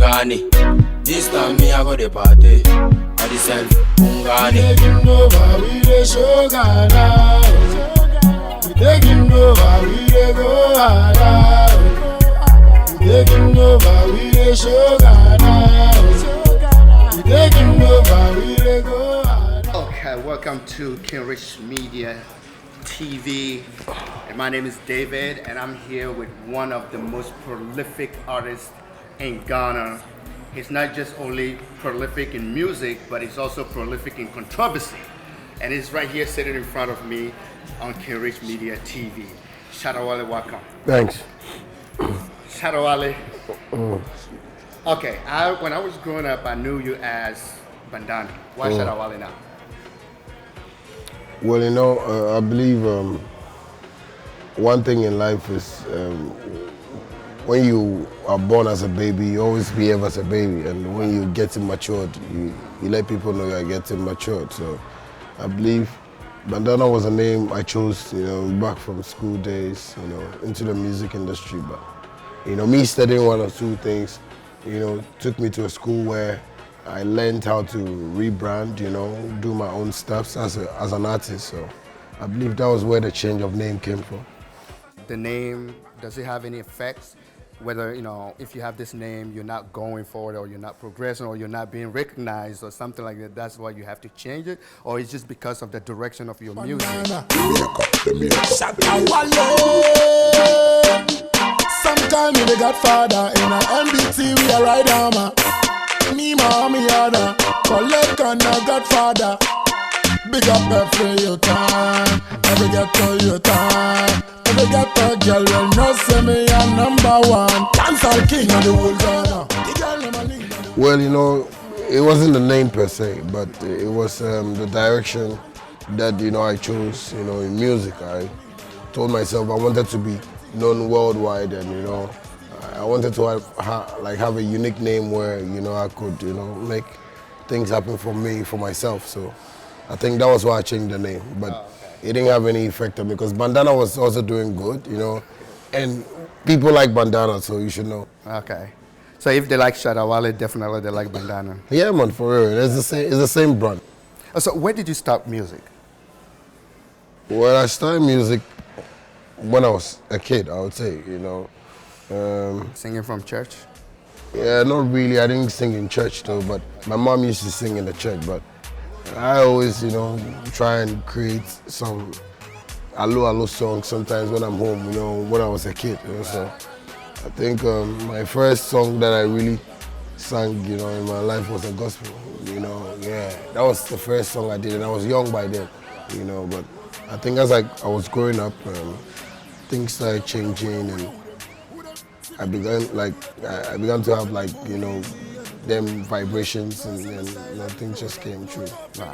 Pungani. This time me I go the party. I descend Pungani. We taking over, we the show Ghana. We taking over, we the go harder. We taking over, we the show Ghana. We taking over, we the go harder. Okay, welcome to King Rich Media TV. And my name is David, and I'm here with one of the most prolific artists in Ghana. He's not just only prolific in music, but he's also prolific in controversy. And he's right here sitting in front of me on King Rich Media TV. Shatta Wale, welcome. Thanks. Shatta Wale. Okay, when I was growing up, I knew you as Bandana. Why Shatta Wale now? Well, you know, I believe one thing in life is when you are born as a baby, you always behave as a baby, and when you get matured, you let people know you are getting matured. So I believe Bandana was a name I chose, you know, back from school days, you know, into the music industry. But you know, me studying one or two things, you know, took me to a school where I learned how to rebrand, you know, do my own stuff as an artist. So I believe that was where the change of name came from. The name, does it have any effects? Whether, you know, if you have this name, you're not going forward, or you're not progressing, or you're not being recognized, or something like that, that's why you have to change it? Or it's just because of the direction of your music? Shatta Wale. Sometime we the Godfather in a MBT, we a ride armor. Me, mommy, other, collect on a Godfather. Big up every your time, every get to your time. Every get to girl, well, no say me a #1. Dancehall king of the whole Ghana. Well, you know, it wasn't the name per se, but it was the direction that, you know, I chose, you know, in music. I told myself I wanted to be known worldwide, and, you know, I wanted to have a unique name where, you know, I could, you know, make things happen for me, for myself. So I think that was why I changed the name. But it didn't have any effect on me because Bandana was also doing good, you know, and people like Bandana, so you should know. Okay. So if they like Shatta Wale, definitely they like Bandana. Yeah, man, for real. It's the same brand. So when did you start music? Well, I started music when I was a kid, I would say, you know. Singing from church? Yeah, not really. I didn't sing in church though, but my mom used to sing in the church. But I always, you know, try and create some allo songs sometimes when I'm home, you know, when I was a kid. You know, so I think my first song that I really sang, you know, in my life was a gospel. You know, yeah, that was the first song I did, and I was young by then, you know. But I think as I was growing up, things started changing, and I began to have, like, you know, them vibrations, and you know, things just came true. Wow.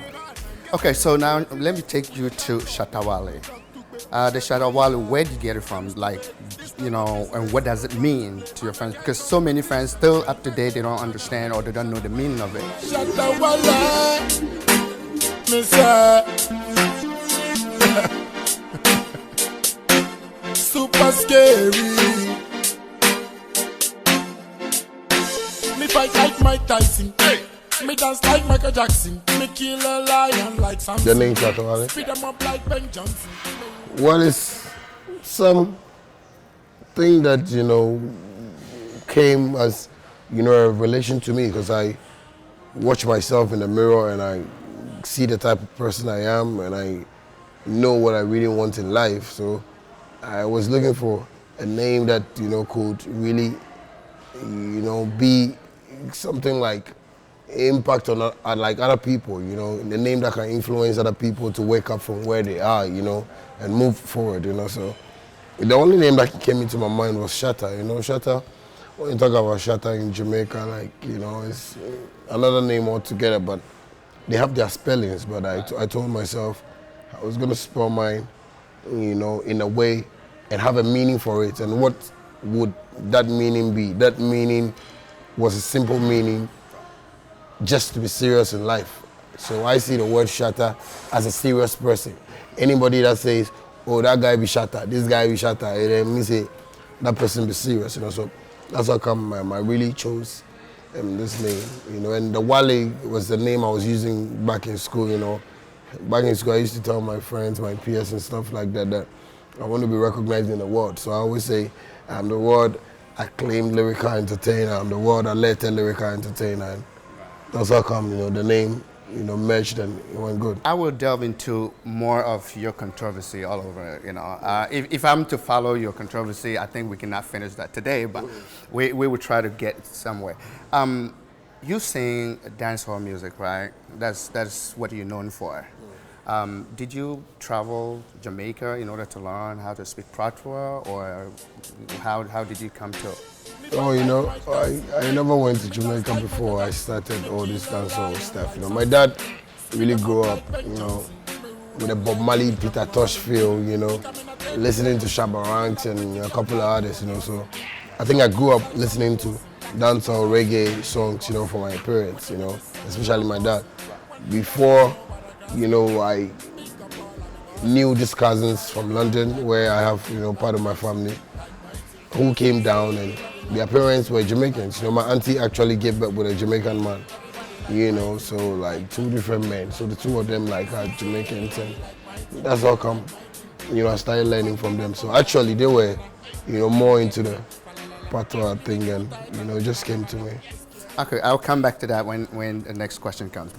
Okay, so now let me take you to Shatta Wale. The Shatta Wale, where did you get it from? Like, you know, and what does it mean to your fans? Because so many fans still up to date, they don't understand or they don't know the meaning of it. Shatta Wale, me say, super scary. Me fight like Mike Tyson. Hey. Me dance like Michael Jackson. Me kill a lion like Samson. The name Shatta Wale? Speed them up like Ben Johnson. Well, it's something that, you know, came as, you know, a revelation to me, because I watch myself in the mirror and I see the type of person I am, and I know what I really want in life. So I was looking for a name that, you know, could really, you know, be something like impact on like other people, you know, the name that can influence other people to wake up from where they are, you know, and move forward, you know. So the only name that came into my mind was Shatta, you know. Shatta, when you talk about Shatta in Jamaica, like, you know, it's another name altogether, but they have their spellings. But I told myself I was going to spell mine, you know, in a way and have a meaning for it. And what would that meaning be? That meaning was a simple meaning, just to be serious in life. So I see the word Shatta as a serious person. Anybody that says, oh, that guy be Shatta, this guy be Shatta, it means say that person be serious, you know. So that's how come I really chose this name, you know, and the Wale was the name I was using back in school, you know. Back in school, I used to tell my friends, my peers and stuff like that, that I want to be recognized in the world. So I always say, I'm the world acclaimed lyrical entertainer, I'm the world alerted lyrical entertainer. And that's how come, you know, the name, you know, merged and it went good. I will delve into more of your controversy all over, you know. If I'm to follow your controversy, I think we cannot finish that today, but we will try to get somewhere. You sing dancehall music, right? That's what you're known for. Did you travel Jamaica in order to learn how to speak patois, or how did you come to? Oh, you know, I never went to Jamaica before I started all this dancehall stuff. You know, my dad really grew up, you know, with a Bob Marley, Peter Tosh feel, you know, listening to Shabba Ranks and a couple of others, you know. So I think I grew up listening to dancehall reggae songs, you know, for my parents, you know, especially my dad. Before, you know, I knew these cousins from London, where I have, you know, part of my family, who came down and their parents were Jamaicans. You know, my auntie actually gave birth with a Jamaican man, you know, so like 2 different men. So the 2 of them like are Jamaicans, and that's how come, you know, I started learning from them. So actually they were, you know, more into the patois thing, and, you know, it just came to me. Okay, I'll come back to that when the next question comes.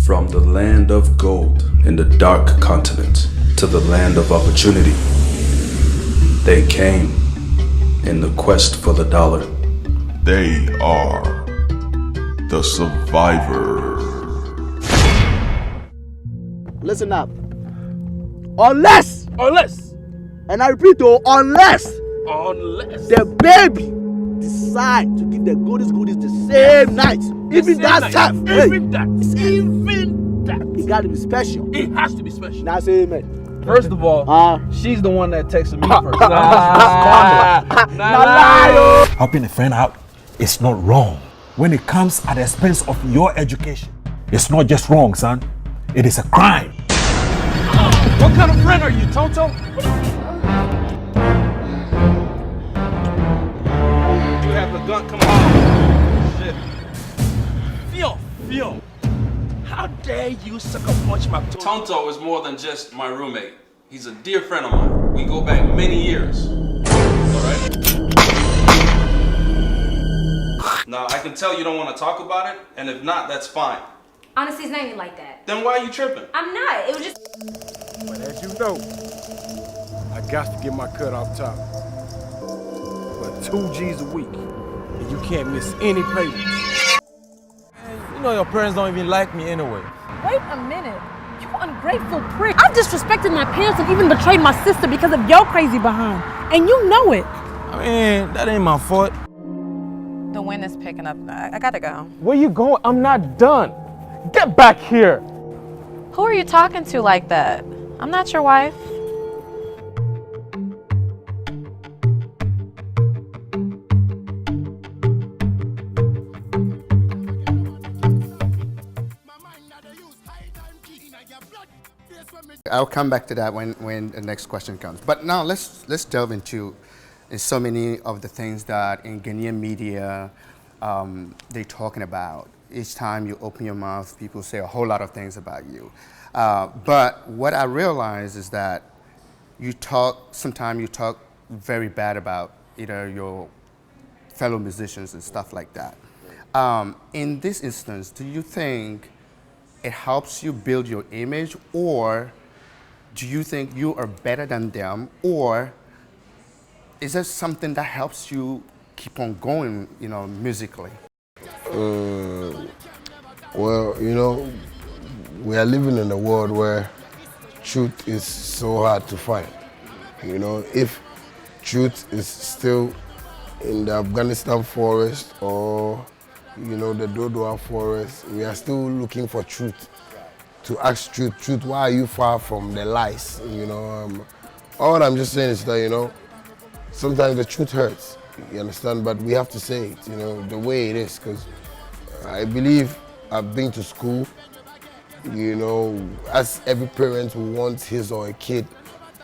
From the land of gold in the dark continent to the land of opportunity, they came in the quest for the dollar. They are the survivors. Listen up. Unless, and I repeat, unless the baby decide to give the goodies the same night, even that time, it got to be special. It has to be special. Now say amen. First of all, she's the one that texted me first. Helping a friend out is not wrong. When it comes at the expense of your education, it's not just wrong, son. It is a crime. What kind of friend are you, Tonto? You have the gun, come on. Shit. Fio. How dare you sucker punch my Tonto is more than just my roommate. He's a dear friend of mine. We go back many years. Alright? Now, I can tell you don't want to talk about it, and if not, that's fine. Honestly, it's not even like that. Then why are you tripping? I'm not. It was just... But as you know, I got to get my cut off top. But 2 G's a week, and you can't miss any payments. You know your parents don't even like me anyway. Wait a minute. You ungrateful prick. I've disrespected my parents and even betrayed my sister because of your crazy behind. And you know it. I mean, that ain't my fault. The wind is picking up. I gotta go. Where you going? I'm not done. Get back here. Who are you talking to like that? I'm not your wife. I'll come back to that when the next question comes. But now let's delve into so many of the things that in Ghanaian media they're talking about. Each time you open your mouth, people say a whole lot of things about you. But what I realize is that sometimes you talk very bad about either your fellow musicians and stuff like that. In this instance, do you think it helps you build your image, or do you think you are better than them, or is there something that helps you keep on going, you know, musically? Well, you know, we are living in a world where truth is so hard to find. You know, if truth is still in the Afghanistan forest or, you know, the Dodoa forest, we are still looking for truth. To ask truth, why are you far from the lies? You know, all I'm just saying is that, you know, sometimes the truth hurts, you understand, but we have to say it, you know, the way it is, because I believe I've been to school. You know, as every parent will want his or a kid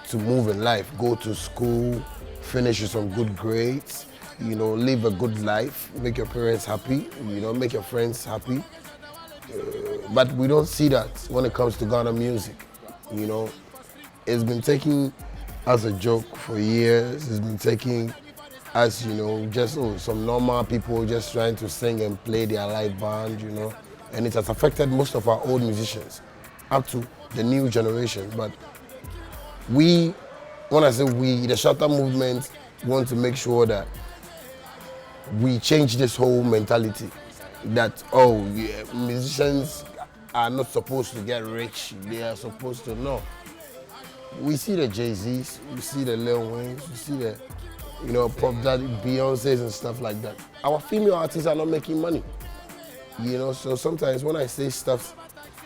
to move in life, go to school, finish with some good grades, you know, live a good life, make your parents happy, you know, make your friends happy. But we don't see that when it comes to Ghana music. You know, it's been taken as a joke for years. It's been taken as, you know, just some normal people just trying to sing and play their live band, you know. And it has affected most of our old musicians up to the new generation. But we, when I say we, the Shatta movement want to make sure that we change this whole mentality that, oh, yeah, musicians are not supposed to get rich, they are supposed to know. We see the Jay-Z's, we see the Lil Wayne's, we see the, you know, Pop Daddy, Beyonce's and stuff like that. Our female artists are not making money. You know, so sometimes when I say stuff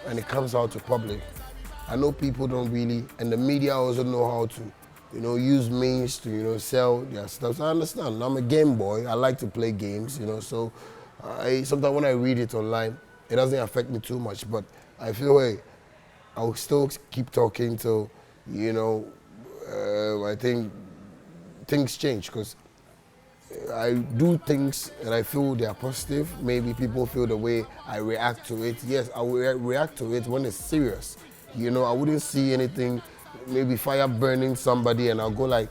and it comes out to public, I know people don't really, and the media also know how to, you know, use means to, you know, sell their stuff. So I understand. I'm a game boy. I like to play games, you know, so sometimes when I read it online, it doesn't affect me too much, but I feel, hey, I'll still keep talking till, you know, I think things change, because I do things and I feel they are positive. Maybe people feel the way I react to it. Yes, I will react to it when it's serious. You know, I wouldn't see anything, maybe fire burning somebody and I'll go like,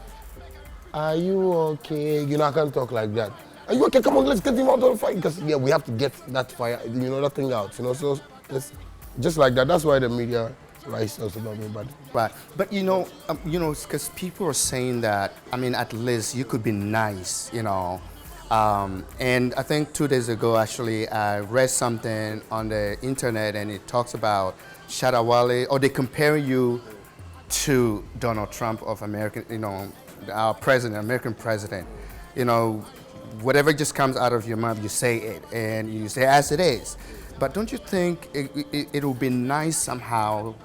are you okay? You know, I can't talk like that. Are you okay? Come on, let's get him out of the fight. Because, yeah, we have to get that fire, you know, that thing out, you know. So it's just like that. That's why the media writes us about me. But you know, because people are saying that, I mean, at least you could be nice, you know. And I think 2 days ago, actually, I read something on the internet and it talks about SHATA WALE, or they compare you to Donald Trump of American, you know, our president, American president. You know, whatever just comes out of your mouth, you say it, and you say as it is. But don't you think it would be nice somehow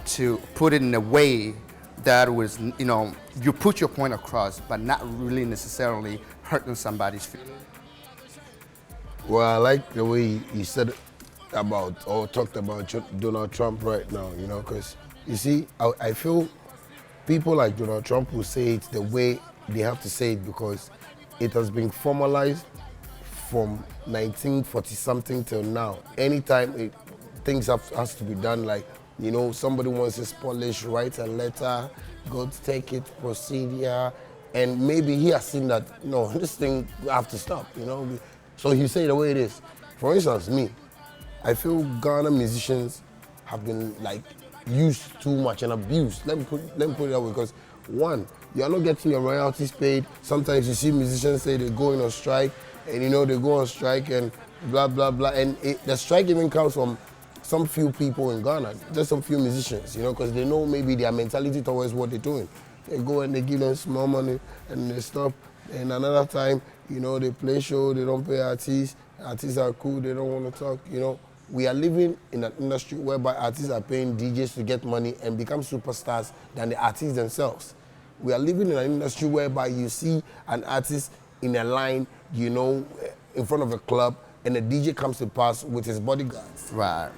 to put it in a way that was, you know, you put your point across, but not really necessarily hurting somebody's feelings? Well, I like the way you said about, or talked about Donald Trump right now, you know, because, you see, I feel people like Donald Trump will say it the way they have to say it, because it has been formalized from 1940-something till now. Anytime things has to be done, like, you know, somebody wants his polish, write a letter, go to take it, proceed here, and maybe he has seen that, no, this thing have to stop, you know. So he say it the way it is. For instance, me, I feel Ghana musicians have been like used too much and abused. Let me put it that way, because one, you are not getting your royalties paid. Sometimes you see musicians say they're going on strike, and you know they go on strike and blah blah blah, and the strike even comes from some few people in Ghana, just some few musicians, you know, because they know maybe their mentality towards what they're doing. They go and they give them small money and they stop, and another time, you know, they play show, they don't pay artists are cool, they don't want to talk, you know. We are living in an industry whereby artists are paying DJs to get money and become superstars than the artists themselves. We are living in an industry whereby you see an artist in a line, you know, in front of a club, and the DJ comes to pass with his bodyguards. Right.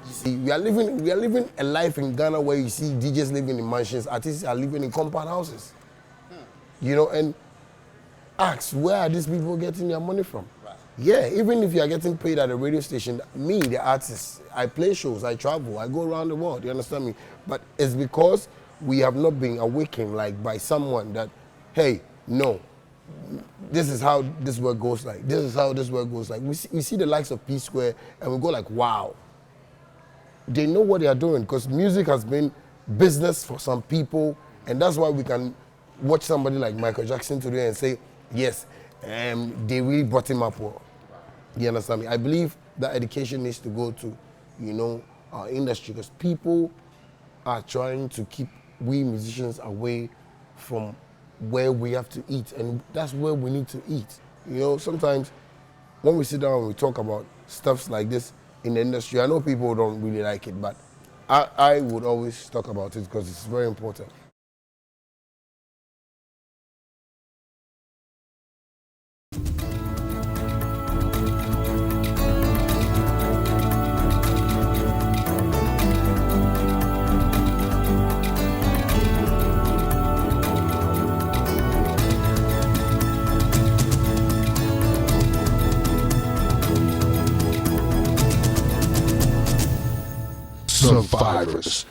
You see, we are living a life in Ghana where you see DJs living in mansions, artists are living in compound houses. You know, and ask, where are these people getting their money from? Right. Yeah, even if you are getting paid at a radio station, me, the artist, I play shows, I travel, I go around the world, you understand me? But it's because we have not been awakened like by someone that, hey, no, this is how this work goes like. This is how this work goes like. We see the likes of P Square and we go like, wow. They know what they are doing, because music has been business for some people, and that's why we can watch somebody like Michael Jackson today and say, yes, they really brought him up well. You understand me? I believe that education needs to go to, you know, our industry, because people are trying to keep we musicians away from where we have to eat, and that's where we need to eat. You know, sometimes when we sit down and we talk about stuff like this in the industry, I know people don't really like it, but I would always talk about it because it's very important. survivors.